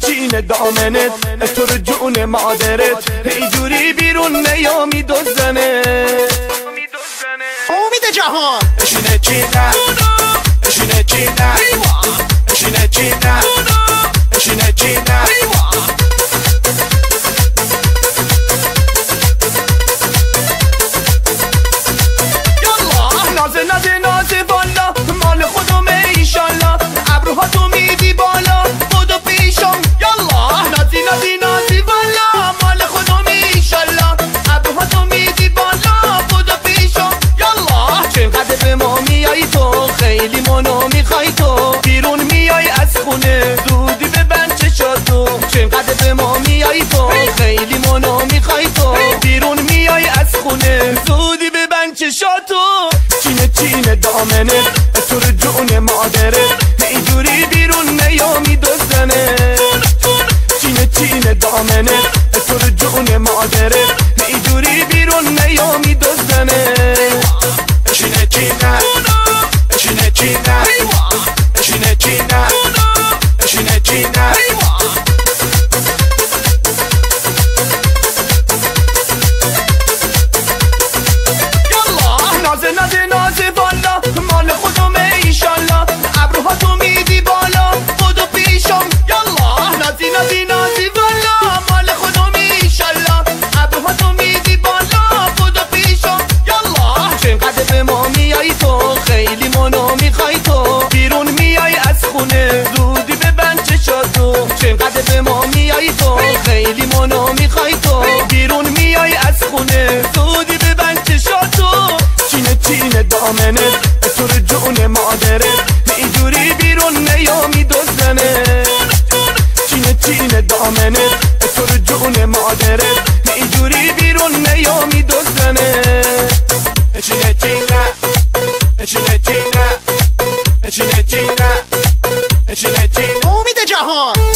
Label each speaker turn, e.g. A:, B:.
A: چینه دامنت تو رو جون مادرت اینجوری بیرون نیامی دوزنه
B: امید جهان
A: اشینه چینه اشینه چینه اشینه چینه اشینه چینه نازه بالا مال خودمه ایشالله ابروها تو میدی بالا خودو پیشم یالا نازی بالا مال خودمه ایشالله ابروها تو میدی بالا خودو پیشم یالا چقدر به ما میای تو خیلی منو میخوای تو بیرون میای از خونه زودی ببند چشاتو چقدر به ما میای تو خیلی منو میخوای تو بیرون میای از خونه زودی ببند چشاتو چینه دامنت تو رو جون مادرت اینجوری بیرون نیامی دوزنه چینه دامنت تو رو جون مادرت اینجوری بیرون نیامی دوزنه اشینه چینه اشینه چینه اشینه چینه اشینه چینه نازه بالا مال خودمه ایشالله ابروها تو میدی بالا خودو پیشم یالا نازی بالا مال خودمه ایشالله ابروها تو میدی بالا خودو پیشم یالا چقدر به ما میای تو خیلی منو میخوای تو بیرون میای از خونه زودی ببند چشاتو چقدر به ما میای تو خیلی منو میخوای تو بیرون میای از خونه زودی ببند چشاتو چینه دامنت تو رو جون مادرت اینجوری بیرون نیامی دوزنه چینه دامنت تو رو جون مادرت اینجوری بیرون نیامی دوزنه اشینه چینه اشینه چینه اشینه چینه اشینه چینه
B: امید جهان